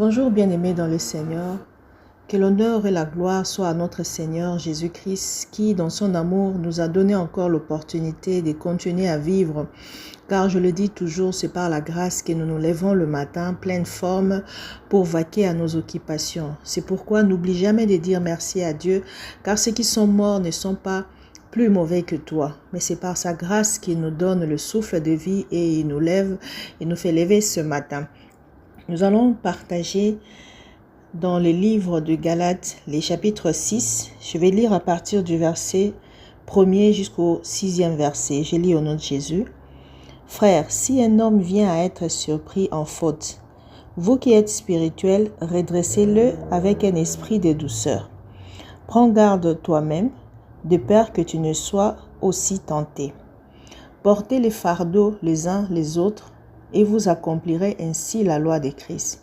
Bonjour bien-aimés dans le Seigneur, que l'honneur et la gloire soient à notre Seigneur Jésus-Christ qui, dans son amour, nous a donné encore l'opportunité de continuer à vivre. Car je le dis toujours, c'est par la grâce que nous nous levons le matin, pleine forme, pour vaquer à nos occupations. C'est pourquoi n'oublie jamais de dire merci à Dieu, car ceux qui sont morts ne sont pas plus mauvais que toi. Mais c'est par sa grâce qu'il nous donne le souffle de vie et il nous lève, il nous fait lever ce matin. Nous allons partager dans le livre de Galates, les chapitres 6. Je vais lire à partir du verset 1er jusqu'au 6e verset. Je lis au nom de Jésus. Frères, si un homme vient à être surpris en faute, vous qui êtes spirituels, redressez-le avec un esprit de douceur. Prends garde toi-même, de peur que tu ne sois aussi tenté. Portez les fardeaux les uns les autres, et vous accomplirez ainsi la loi de Christ.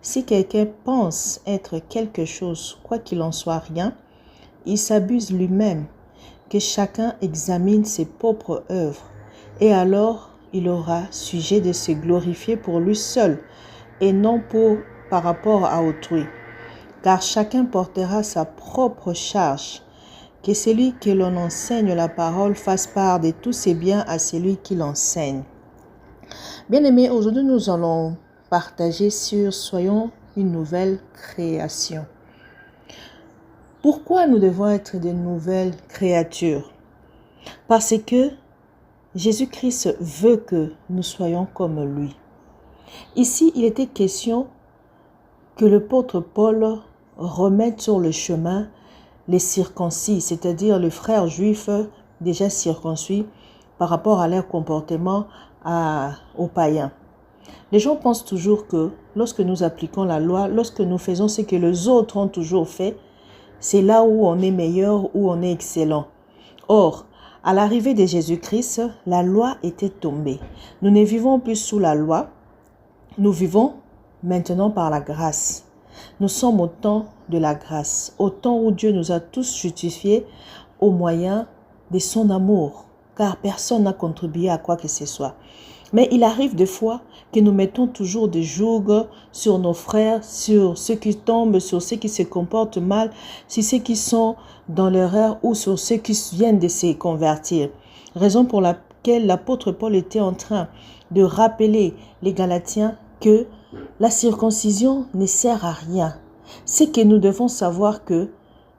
Si quelqu'un pense être quelque chose, quoi qu'il en soit rien, il s'abuse lui-même. Que chacun examine ses propres œuvres, et alors il aura sujet de se glorifier pour lui seul, et non par rapport à autrui. Car chacun portera sa propre charge. Que celui que l'on enseigne la parole fasse part de tous ses biens à celui qui l'enseigne. Bien-aimés, aujourd'hui nous allons partager sur Soyons une nouvelle création. Pourquoi nous devons être de nouvelles créatures? Parce que Jésus-Christ veut que nous soyons comme lui. Ici, il était question que l'apôtre Paul remette sur le chemin les circoncis, c'est-à-dire les frères juifs déjà circoncis par rapport à leur comportement aux païens. Les gens pensent toujours que lorsque nous appliquons la loi, lorsque nous faisons ce que les autres ont toujours fait, c'est là où on est meilleur, où on est excellent. Or, à l'arrivée de Jésus-Christ, la loi était tombée. Nous ne vivons plus sous la loi, nous vivons maintenant par la grâce. Nous sommes au temps de la grâce, au temps où Dieu nous a tous justifiés au moyen de son amour, car personne n'a contribué à quoi que ce soit. Mais il arrive des fois que nous mettons toujours des jougs sur nos frères, sur ceux qui tombent, sur ceux qui se comportent mal, sur ceux qui sont dans l'erreur ou sur ceux qui viennent de se convertir. Raison pour laquelle l'apôtre Paul était en train de rappeler les Galatiens que la circoncision ne sert à rien. C'est que nous devons savoir que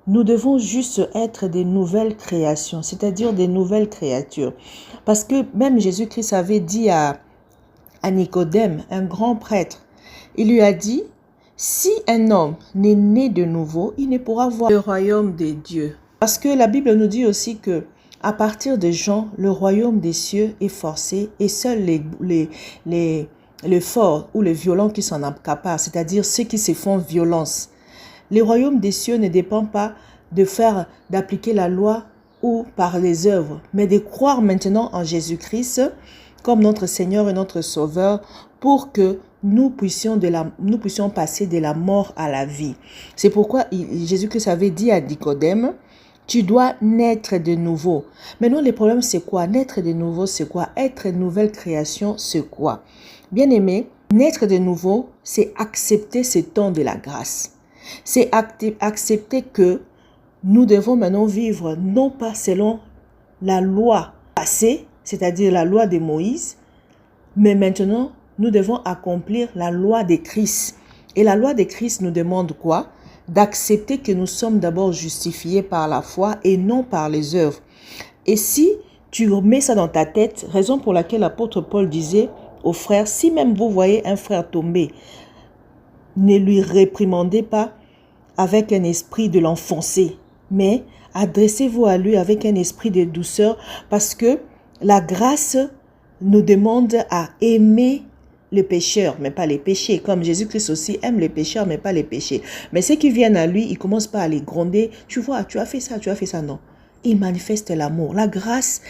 nous devons juste être des nouvelles créations, c'est-à-dire des nouvelles créatures. Parce que même Jésus-Christ avait dit à Nicodème, un grand prêtre, il lui a dit, si un homme n'est né de nouveau, il ne pourra voir le royaume des dieux. Parce que la Bible nous dit aussi que à partir de Jean, le royaume des cieux est forcé et seuls les forts ou les violents qui s'en accaparent, c'est-à-dire ceux qui se font violence. Le royaume des cieux ne dépend pas d'appliquer la loi ou par les œuvres, mais de croire maintenant en Jésus-Christ comme notre Seigneur et notre Sauveur pour que nous puissions passer de la mort à la vie. C'est pourquoi Jésus-Christ avait dit à Nicodème, tu dois naître de nouveau. Maintenant, le problème, c'est quoi? Naître de nouveau, c'est quoi? Être une nouvelle création, c'est quoi? Bien aimé, naître de nouveau, c'est accepter ce temps de la grâce. C'est accepter que nous devons maintenant vivre non pas selon la loi passée, c'est-à-dire la loi de Moïse, mais maintenant nous devons accomplir la loi de Christ. Et la loi de Christ nous demande quoi? D'accepter que nous sommes d'abord justifiés par la foi et non par les œuvres. Et si tu mets ça dans ta tête, raison pour laquelle l'apôtre Paul disait aux frères, si même vous voyez un frère tomber, ne lui réprimandez pas avec un esprit de l'enfoncer, mais adressez-vous à lui avec un esprit de douceur parce que la grâce nous demande à aimer les pécheurs, mais pas les péchés. Comme Jésus-Christ aussi aime les pécheurs, mais pas les péchés. Mais ceux qui viennent à lui, ils commencent pas à les gronder. Tu vois, tu as fait ça, non. Il manifeste l'amour. La grâce,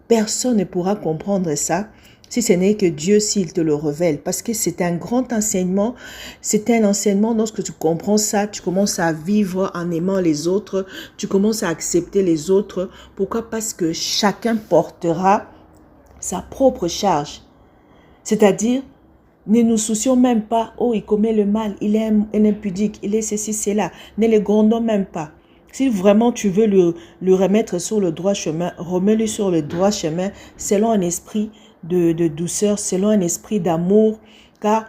personne ne pourra comprendre ça si ce n'est que Dieu s'il te le révèle. Parce que c'est un grand enseignement. C'est un enseignement, lorsque tu comprends ça, tu commences à vivre en aimant les autres. Tu commences à accepter les autres. Pourquoi? Parce que chacun portera sa propre charge. C'est-à-dire, Ne nous soucions même pas, oh, il commet le mal, il est un impudique, il est ceci, cela. Ne le grondons même pas. Si vraiment tu veux le remettre sur le droit chemin, remets-le sur le droit chemin selon un esprit de douceur, selon un esprit d'amour, car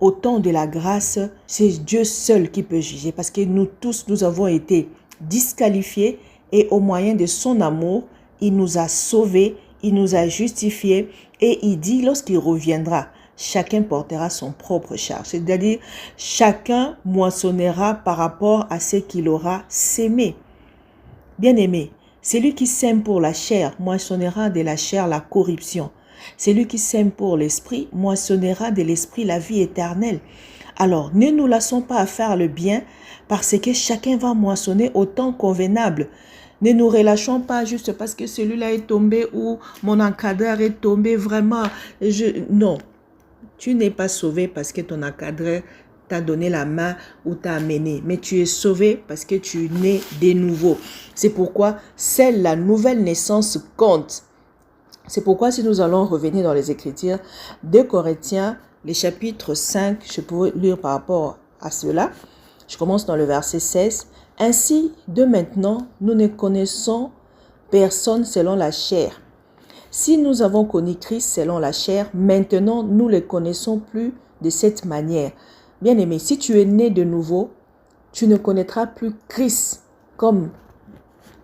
au temps de la grâce, c'est Dieu seul qui peut juger, parce que nous tous, nous avons été disqualifiés et au moyen de son amour, il nous a sauvés, il nous a justifiés et il dit lorsqu'il reviendra, chacun portera son propre charge. C'est-à-dire, chacun moissonnera par rapport à ce qu'il aura sémé. Bien-aimé, celui qui sème pour la chair moissonnera de la chair la corruption. Celui qui sème pour l'esprit moissonnera de l'esprit la vie éternelle. Alors, ne nous laissons pas à faire le bien parce que chacun va moissonner au temps convenable. Ne nous relâchons pas juste parce que celui-là est tombé ou mon encadreur est tombé. Vraiment, non. Tu n'es pas sauvé parce que ton encadreur t'a donné la main ou t'a amené. Mais tu es sauvé parce que tu nais de nouveau. C'est pourquoi seule la nouvelle naissance compte. C'est pourquoi si nous allons revenir dans les Écritures, 2 Corinthiens, les chapitres 5, je pourrais lire par rapport à cela. Je commence dans le verset 16. Ainsi, de maintenant, nous ne connaissons personne selon la chair. Si nous avons connu Christ selon la chair, maintenant nous ne le connaissons plus de cette manière. Bien-aimé, si tu es né de nouveau, tu ne connaîtras plus Christ comme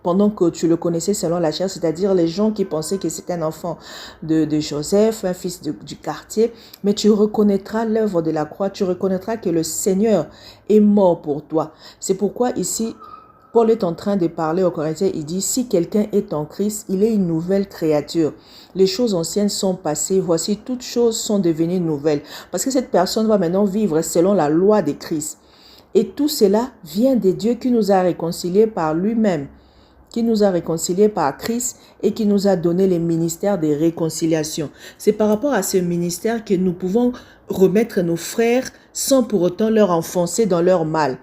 pendant que tu le connaissais selon la chair, c'est-à-dire les gens qui pensaient que c'était un enfant de Joseph, un fils du quartier, mais tu reconnaîtras l'œuvre de la croix, tu reconnaîtras que le Seigneur est mort pour toi. C'est pourquoi ici, Paul est en train de parler aux Corinthiens, il dit, si quelqu'un est en Christ, il est une nouvelle créature. Les choses anciennes sont passées, voici toutes choses sont devenues nouvelles. Parce que cette personne va maintenant vivre selon la loi de Christ. Et tout cela vient de Dieu qui nous a réconciliés par lui-même, qui nous a réconciliés par Christ et qui nous a donné les ministères de réconciliation. C'est par rapport à ce ministère que nous pouvons remettre nos frères sans pour autant leur enfoncer dans leur mal.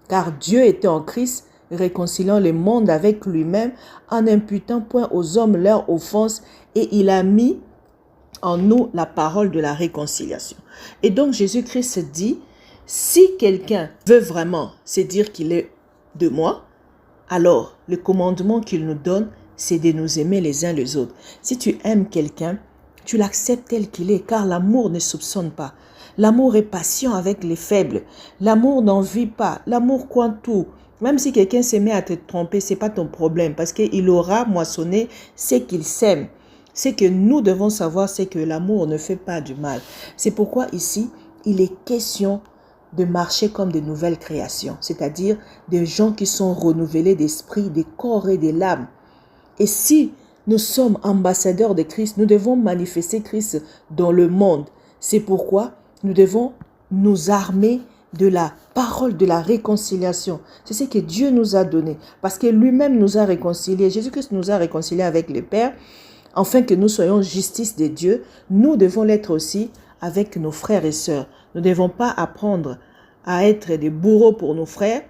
Car Dieu était en Christ, réconciliant le monde avec lui-même, en n'imputant point aux hommes leur offense, et il a mis en nous la parole de la réconciliation. Et donc Jésus-Christ dit, si quelqu'un veut vraiment se dire qu'il est de moi, alors le commandement qu'il nous donne, c'est de nous aimer les uns les autres. Si tu aimes quelqu'un, tu l'acceptes tel qu'il est, car l'amour ne soupçonne pas. L'amour est patient avec les faibles. L'amour n'envie pas. L'amour croit tout. Même si quelqu'un se met à te tromper, ce n'est pas ton problème, parce qu'il aura moissonné ce qu'il sème. Ce que nous devons savoir, c'est que l'amour ne fait pas du mal. C'est pourquoi ici, il est question de marcher comme de nouvelles créations, c'est-à-dire des gens qui sont renouvelés d'esprit, de corps et de l'âme. Et si nous sommes ambassadeurs de Christ, nous devons manifester Christ dans le monde. C'est pourquoi nous devons nous armer de la parole de la réconciliation. C'est ce que Dieu nous a donné, parce que lui-même nous a réconciliés. Jésus-Christ nous a réconciliés avec le Père, afin que nous soyons justice de Dieu. Nous devons l'être aussi avec nos frères et sœurs. Nous ne devons pas apprendre à être des bourreaux pour nos frères,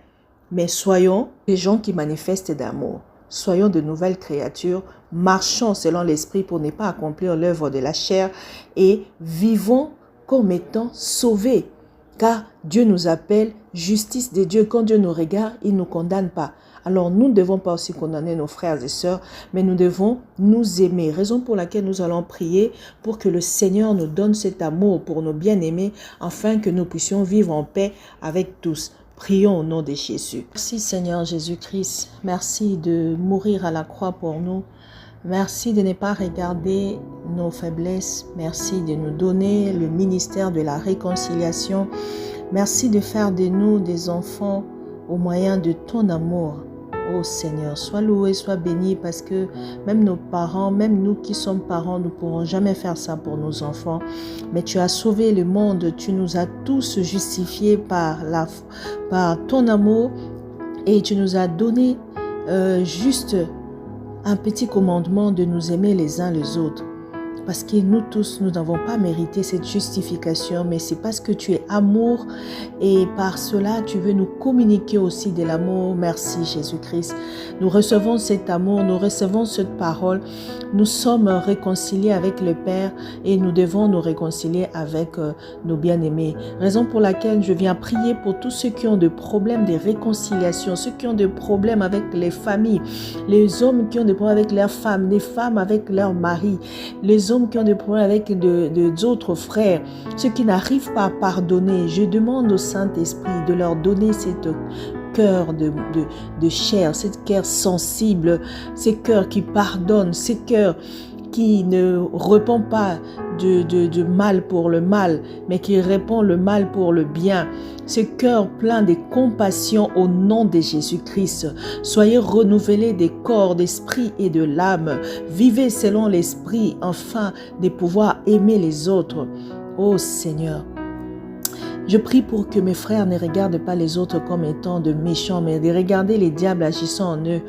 mais soyons des gens qui manifestent d'amour. Soyons de nouvelles créatures, marchons selon l'esprit pour ne pas accomplir l'œuvre de la chair et vivons comme étant sauvés. Car Dieu nous appelle justice de Dieu. Quand Dieu nous regarde, il ne nous condamne pas. Alors nous ne devons pas aussi condamner nos frères et sœurs, mais nous devons nous aimer. Raison pour laquelle nous allons prier pour que le Seigneur nous donne cet amour pour nos bien-aimés, afin que nous puissions vivre en paix avec tous. Prions au nom de Jésus. Merci Seigneur Jésus-Christ. Merci de mourir à la croix pour nous. Merci de ne pas regarder nos faiblesses. Merci de nous donner le ministère de la réconciliation. Merci de faire de nous des enfants au moyen de ton amour. Oh Seigneur, sois loué, sois béni, parce que même nos parents, même nous qui sommes parents, nous ne pourrons jamais faire ça pour nos enfants. Mais tu as sauvé le monde, tu nous as tous justifiés par ton amour et tu nous as donné juste un petit commandement de nous aimer les uns les autres. Parce que nous tous, nous n'avons pas mérité cette justification, mais c'est parce que tu es amour et par cela, tu veux nous communiquer aussi de l'amour. Merci Jésus-Christ. Nous recevons cet amour, nous recevons cette parole. Nous sommes réconciliés avec le Père et nous devons nous réconcilier avec nos bien-aimés. Raison pour laquelle je viens prier pour tous ceux qui ont des problèmes de réconciliation, ceux qui ont des problèmes avec les familles, les hommes qui ont des problèmes avec leurs femmes, les femmes avec leurs maris, les hommes qui ont des problèmes avec d'autres frères, ceux qui n'arrivent pas à pardonner. Je demande au Saint-Esprit de leur donner cette cœur de chair, cette cœur sensible, ces cœurs qui pardonnent, ces cœurs qui ne répond pas de mal pour le mal, mais qui répond le mal pour le bien. Ce cœur plein de compassion au nom de Jésus-Christ. Soyez renouvelés des corps, d'esprit et de l'âme. Vivez selon l'esprit, afin de pouvoir aimer les autres. Ô Seigneur, je prie pour que mes frères ne regardent pas les autres comme étant de méchants, mais de regarder les diables agissant en eux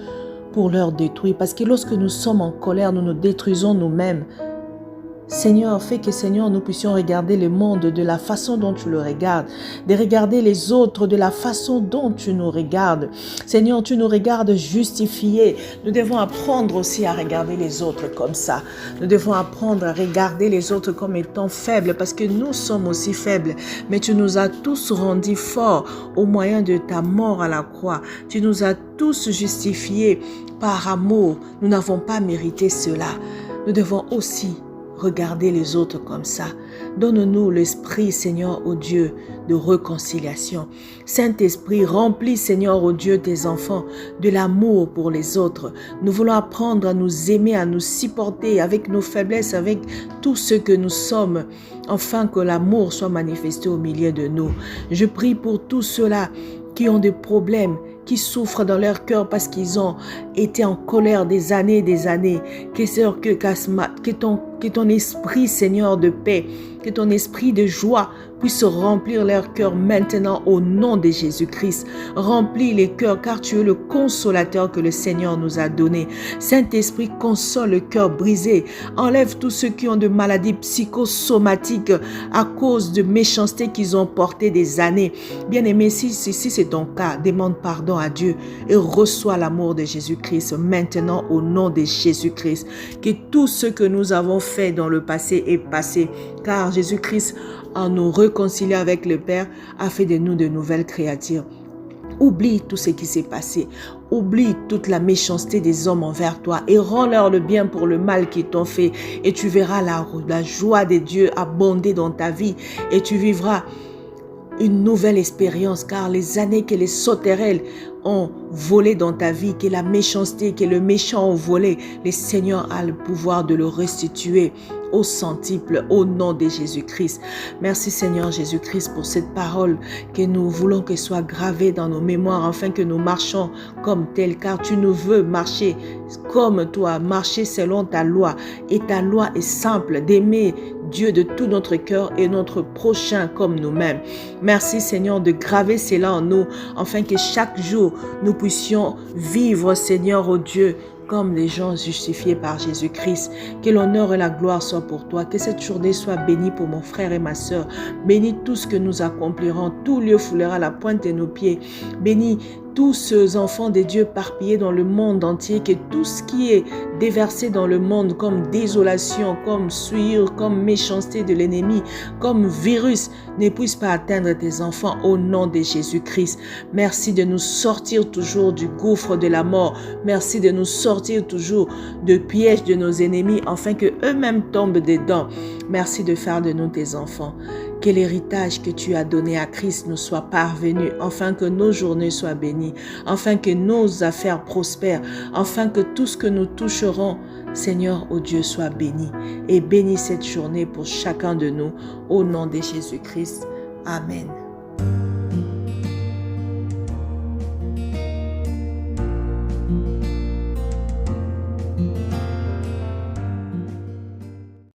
pour leur détruire. Parce que lorsque nous sommes en colère, nous nous détruisons nous-mêmes. Seigneur, fais que Seigneur, nous puissions regarder le monde de la façon dont tu le regardes, de regarder les autres de la façon dont tu nous regardes. Seigneur, tu nous regardes justifiés. Nous devons apprendre aussi à regarder les autres comme ça. Nous devons apprendre à regarder les autres comme étant faibles parce que nous sommes aussi faibles. Mais tu nous as tous rendus forts au moyen de ta mort à la croix. Tu nous as tous justifiés par amour. Nous n'avons pas mérité cela. Nous devons aussi regarder les autres comme ça. Donne-nous l'esprit, Seigneur, ô Dieu, de réconciliation. Saint-Esprit, remplis, Seigneur, ô Dieu, tes enfants de l'amour pour les autres. Nous voulons apprendre à nous aimer, à nous supporter avec nos faiblesses, avec tout ce que nous sommes, afin que l'amour soit manifesté au milieu de nous. Je prie pour tous ceux-là qui ont des problèmes, qui souffrent dans leur cœur parce qu'ils ont été en colère des années, que ton esprit, Seigneur, de paix, que ton esprit de joie puisse remplir leur cœur maintenant au nom de Jésus-Christ. Remplis les cœurs car tu es le consolateur que le Seigneur nous a donné. Saint-Esprit, console le cœur brisé. Enlève tous ceux qui ont de maladies psychosomatiques à cause de méchanceté qu'ils ont portées des années. Bien-aimé, si c'est ton cas, demande pardon à Dieu et reçois l'amour de Jésus-Christ maintenant au nom de Jésus-Christ. Que tout ce que nous avons fait dans le passé est passé, car Jésus-Christ, en nous réconciliant avec le Père, a fait de nous de nouvelles créatures. Oublie tout ce qui s'est passé. Oublie toute la méchanceté des hommes envers toi et rends-leur le bien pour le mal qu'ils t'ont fait. Et tu verras la joie de Dieu abonder dans ta vie et tu vivras une nouvelle expérience, car les années que les sauterelles ont volé dans ta vie, que la méchanceté, que le méchant ont volé, le Seigneur a le pouvoir de le restituer au centuple, au nom de Jésus-Christ. Merci Seigneur Jésus-Christ pour cette parole que nous voulons qu'elle soit gravée dans nos mémoires afin que nous marchons comme tel, car tu nous veux marcher comme toi, marcher selon ta loi. Et ta loi est simple, d'aimer Dieu de tout notre cœur et notre prochain comme nous-mêmes. Merci Seigneur de graver cela en nous afin que chaque jour nous puissions vivre Seigneur ô Dieu comme les gens justifiés par Jésus-Christ. Que l'honneur et la gloire soient pour toi. Que cette journée soit bénie pour mon frère et ma sœur. Bénis tout ce que nous accomplirons. Tout lieu foulera la pointe de nos pieds. Bénis tous ces enfants de Dieu éparpillés dans le monde entier, que tout ce qui est déversé dans le monde comme désolation, comme souillure, comme méchanceté de l'ennemi, comme virus, ne puisse pas atteindre tes enfants au nom de Jésus-Christ. Merci de nous sortir toujours du gouffre de la mort. Merci de nous sortir toujours de pièges de nos ennemis, afin que eux-mêmes tombent dedans. Merci de faire de nous tes enfants. Que l'héritage que tu as donné à Christ nous soit parvenu, afin que nos journées soient bénies, afin que nos affaires prospèrent, afin que tout ce que nous toucherons, Seigneur, ô Dieu, soit béni. Et bénis cette journée pour chacun de nous, au nom de Jésus-Christ. Amen.